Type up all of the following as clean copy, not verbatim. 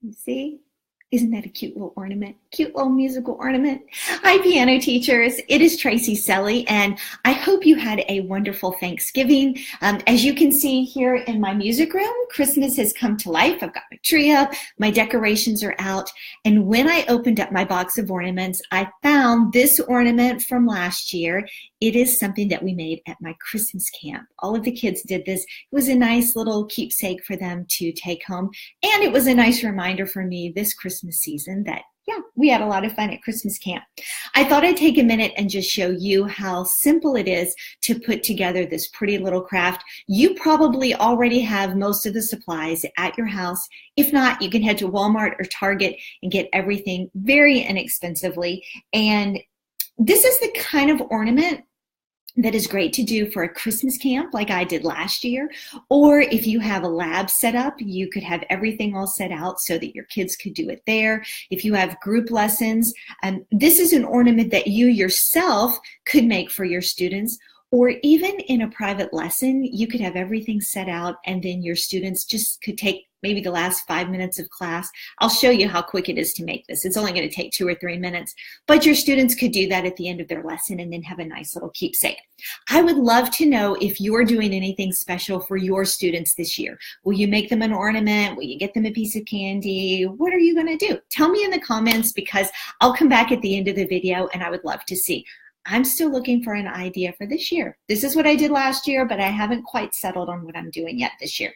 You see? Isn't that a cute little ornament? Cute little musical ornament. Hi, piano teachers. It is Tracy Selly, and I hope you had a wonderful Thanksgiving. As you can see here in my music room, Christmas has come to life. I've got my tree up, my decorations are out, and when I opened up my box of ornaments, I found this ornament from last year. It is something that we made at my Christmas camp. All of the kids did this. It was a nice little keepsake for them to take home, and it was a nice reminder for me this Christmas season that, yeah, we had a lot of fun at Christmas camp. I thought I'd take a minute and just show you how simple it is to put together this pretty little craft. You probably already have most of the supplies at your house. If not, you can head to Walmart or Target and get everything very inexpensively. And this is the kind of ornament that is great to do for a Christmas camp like I did last year, or if you have a lab set up, you could have everything all set out so that your kids could do it there. If you have group lessons, this is an ornament that you yourself could make for your students, or even in a private lesson, you could have everything set out and then your students just could take maybe the last 5 minutes of class. I'll show you how quick it is to make this. It's only going to take 2 or 3 minutes, but your students could do that at the end of their lesson and then have a nice little keepsake. I would love to know if you're doing anything special for your students this year. Will you make them an ornament? Will you get them a piece of candy? What are you going to do? Tell me in the comments, because I'll come back at the end of the video and I would love to see. I'm still looking for an idea for this year. This is what I did last year, but I haven't quite settled on what I'm doing yet this year.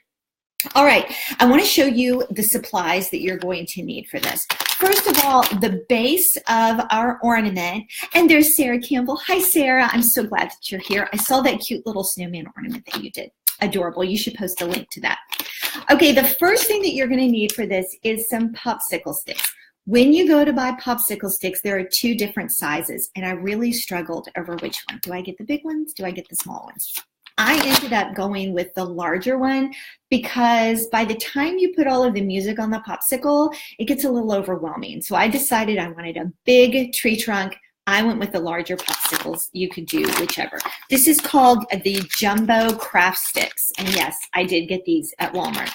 All right, I want to show you the supplies that you're going to need for this. First of all, the base of our ornament, and there's Sarah Campbell. Hi, Sarah. I'm so glad that you're here. I saw that cute little snowman ornament that you did. Adorable. You should post a link to that. Okay, the first thing that you're going to need for this is some popsicle sticks. When you go to buy popsicle sticks, there are 2 different sizes, and I really struggled over which one. Do I get the big ones? Do I get the small ones? I ended up going with the larger one because by the time you put all of the music on the popsicle, it gets a little overwhelming. So I decided I wanted a big tree trunk. I went with the larger popsicles. You could do whichever. This is called the Jumbo Craft Sticks. And yes, I did get these at Walmart.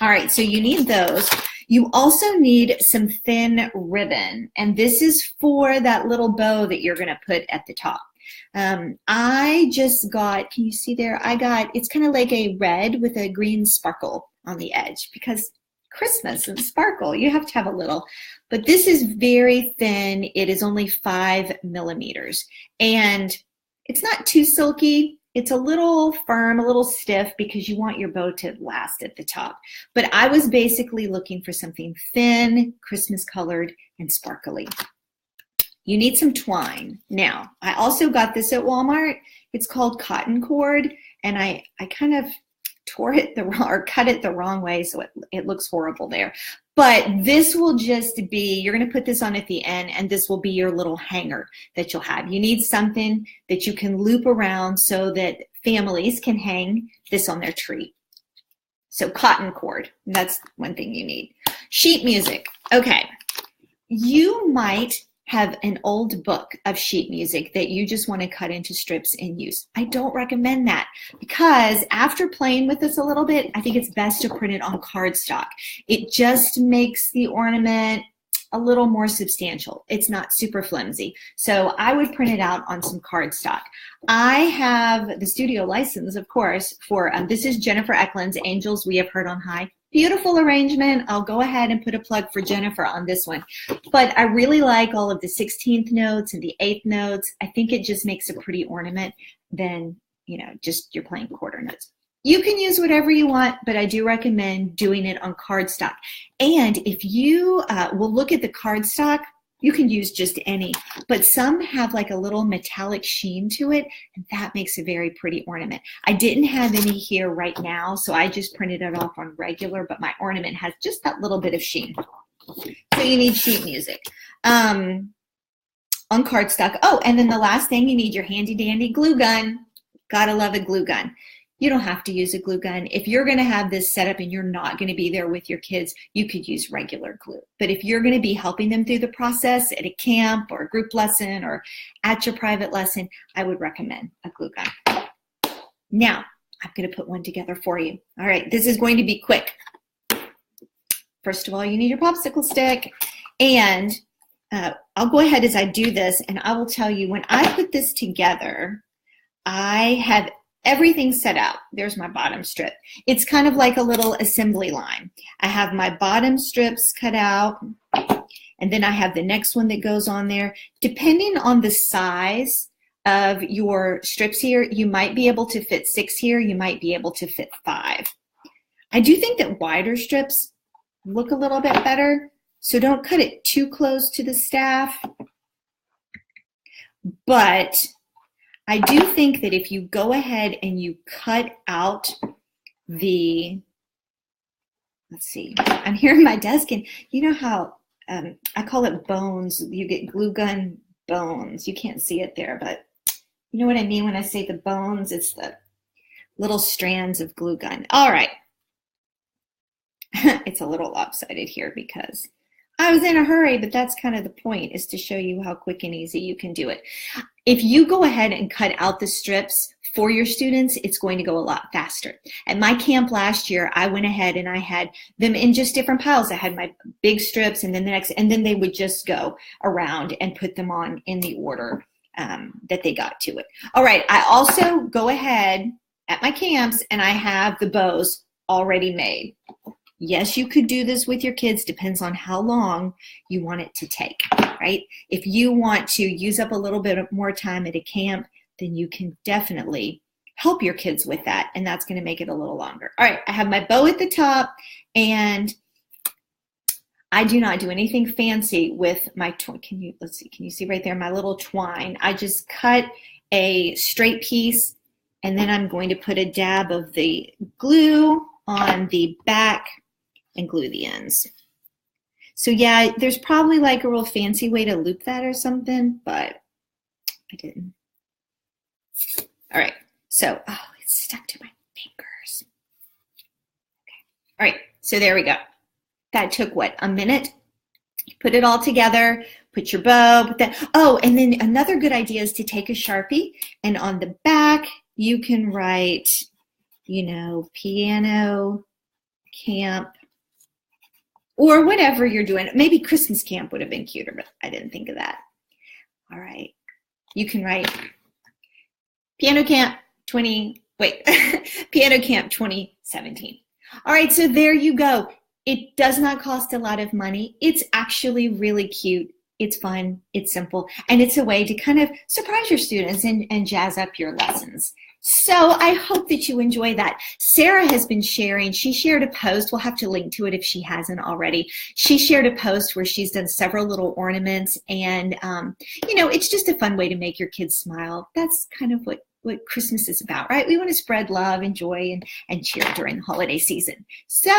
All right, so you need those. You also need some thin ribbon. And this is for that little bow that you're gonna put at the top. I just got, can you see there? It's kind of like a red with a green sparkle on the edge because Christmas and sparkle, you have to have a little. But this is very thin. It is only 5 millimeters. And it's not too silky. It's a little firm, a little stiff because you want your bow to last at the top. But I was basically looking for something thin, Christmas colored, and sparkly. You need some twine. Now, I also got this at Walmart. It's called cotton cord, and I kind of tore it cut it the wrong way, so it looks horrible there. But this will just be, you're gonna put this on at the end, and this will be your little hanger that you'll have. You need something that you can loop around so that families can hang this on their tree. So cotton cord, that's one thing you need. Sheet music, okay. You might have an old book of sheet music that you just want to cut into strips and use. I don't recommend that because after playing with this a little bit, I think it's best to print it on cardstock. It just makes the ornament a little more substantial. It's not super flimsy. So I would print it out on some cardstock. I have the studio license, of course, for, this is Jennifer Eklund's Angels We Have Heard on High. Beautiful arrangement. I'll go ahead and put a plug for Jennifer on this one. But I really like all of the 16th notes and the 8th notes. I think it just makes a pretty ornament than, just you're playing quarter notes. You can use whatever you want, but I do recommend doing it on cardstock. And if you will look at the cardstock, you can use just any, but some have like a little metallic sheen to it, and that makes a very pretty ornament. I didn't have any here right now, so I just printed it off on regular, but my ornament has just that little bit of sheen. So you need sheet music on cardstock. Oh, and then the last thing, you need your handy dandy glue gun. Gotta love a glue gun. You don't have to use a glue gun. If you're going to have this set up and you're not going to be there with your kids, you could use regular glue. But if you're going to be helping them through the process at a camp or a group lesson or at your private lesson, I would recommend a glue gun. Now, I'm going to put one together for you. All right, this is going to be quick. first of all, you need your popsicle stick. And I'll go ahead as I do this, and I will tell you, when I put this together, I have everything set out. There's my bottom strip. It's kind of like a little assembly line. I have my bottom strips cut out, and then I have the next one that goes on there. Depending on the size of your strips here, you might be able to fit 6 here. You might be able to fit 5. I do think that wider strips look a little bit better, so don't cut it too close to the staff. But I do think that if you go ahead and you cut out the, let's see, I'm here in my desk, and you know how I call it bones. You get glue gun bones. You can't see it there, but you know what I mean when I say the bones? It's the little strands of glue gun. All right. It's a little lopsided here because I was in a hurry, but that's kind of the point, is to show you how quick and easy you can do it. If you go ahead and cut out the strips for your students, it's going to go a lot faster. At my camp last year, I went ahead and I had them in just different piles. I had my big strips, and then the next, and then they would just go around and put them on in the order that they got to it. All right, I also go ahead at my camps and I have the bows already made. Yes, you could do this with your kids, depends on how long you want it to take, right? If you want to use up a little bit more time at a camp, then you can definitely help your kids with that, and that's going to make it a little longer. All right, I have my bow at the top, and I do not do anything fancy with my twine. Can you see right there, my little twine? I just cut a straight piece, and then I'm going to put a dab of the glue on the back and glue the ends. So yeah, there's probably like a real fancy way to loop that or something, but I didn't. All right, so, oh, it's stuck to my fingers. Okay. All right, so there we go. That took what, a minute? Put it all together, put your bow, put that. Oh, and then another good idea is to take a Sharpie, and on the back, you can write, you know, piano camp, or whatever you're doing. Maybe Christmas camp would have been cuter, but I didn't think of that. All right, you can write piano camp piano camp 2017. All right, so there you go. It does not cost a lot of money. It's actually really cute. It's fun, it's simple, and it's a way to kind of surprise your students and jazz up your lessons. So I hope that you enjoy that. Sarah has been sharing. She shared a post. We'll have to link to it if she hasn't already. She shared a post where she's done several little ornaments, and you know, it's just a fun way to make your kids smile. That's kind of what Christmas is about, right? We want to spread love and joy and cheer during the holiday season. So,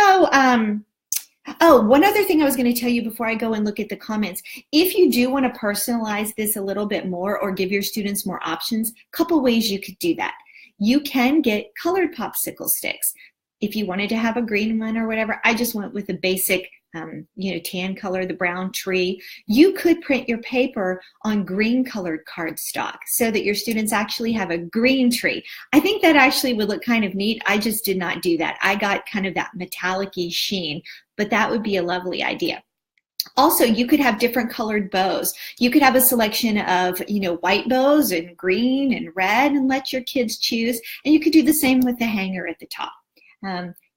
oh, one other thing I was going to tell you before I go and look at the comments. If you do want to personalize this a little bit more or give your students more options, a couple ways you could do that. You can get colored popsicle sticks. If you wanted to have a green one or whatever, I just went with a basic, you know, tan color, the brown tree. You could print your paper on green colored cardstock so that your students actually have a green tree. I think that actually would look kind of neat. I just did not do that. I got kind of that metallic-y sheen, but that would be a lovely idea. Also, you could have different colored bows. You could have a selection of, you know, white bows and green and red, and let your kids choose. And you could do the same with the hanger at the top.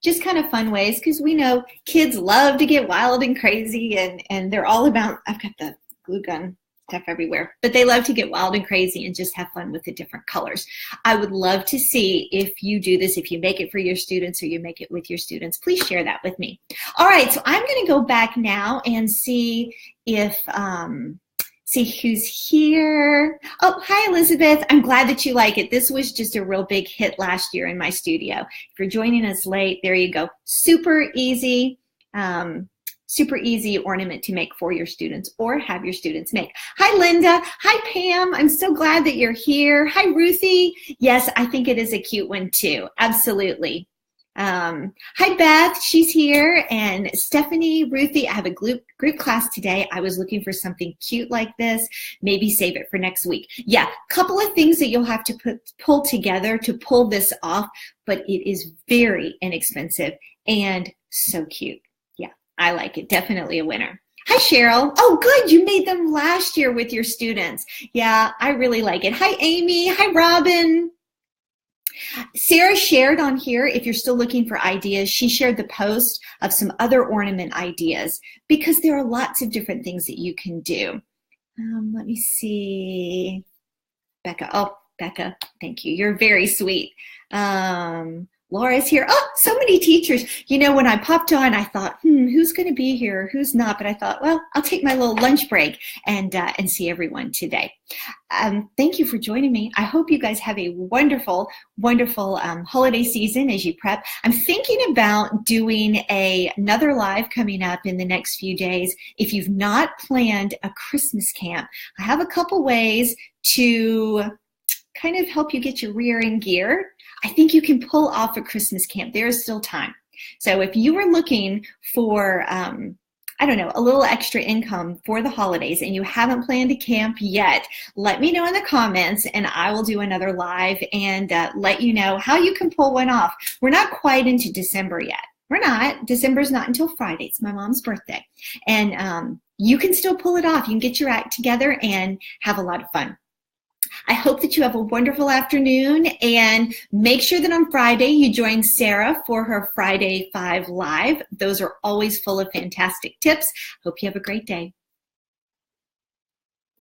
Just kind of fun ways, because we know kids love to get wild and crazy, and they're all about, I've got the glue gun stuff everywhere, but they love to get wild and crazy and just have fun with the different colors. I would love to see if you do this, if you make it for your students or you make it with your students. Please share that with me. All right, so I'm going to go back now and see if, see who's here. Oh, hi, Elizabeth. I'm glad that you like it. This was just a real big hit last year in my studio. If you're joining us late, there you go. Super easy. Super easy ornament to make for your students or have your students make. Hi, Linda. Hi, Pam. I'm so glad that you're here. Hi, Ruthie. Yes, I think it is a cute one too. Absolutely. Hi, Beth. She's here. And Stephanie, Ruthie, I have a group class today. I was looking for something cute like this. Maybe save it for next week. Yeah, couple of things that you'll have to pull together to pull this off, but it is very inexpensive and so cute. I like it. Definitely a winner. Hi, Cheryl. Oh, good. You made them last year with your students. Yeah, I really like it. Hi, Amy. Hi, Robin. Sarah shared on here, if you're still looking for ideas, she shared the post of some other ornament ideas because there are lots of different things that you can do. Let me see. Becca. Oh, Becca, thank you. You're very sweet. Laura's here. Oh, so many teachers. You know, when I popped on, I thought, who's going to be here? Who's not? But I thought, well, I'll take my little lunch break and see everyone today. Thank you for joining me. I hope you guys have a wonderful, wonderful holiday season as you prep. I'm thinking about doing another live coming up in the next few days. If you've not planned a Christmas camp, I have a couple ways to kind of help you get your rear in gear. I think you can pull off a Christmas camp. There is still time. So if you are looking for, I don't know, a little extra income for the holidays and you haven't planned a camp yet, let me know in the comments and I will do another live and let you know how you can pull one off. We're not quite into December yet. We're not. December's not until Friday. It's my mom's birthday. And you can still pull it off. You can get your act together and have a lot of fun. I hope that you have a wonderful afternoon, and make sure that on Friday you join Sarah for her Friday 5 Live. Those are always full of fantastic tips. Hope you have a great day.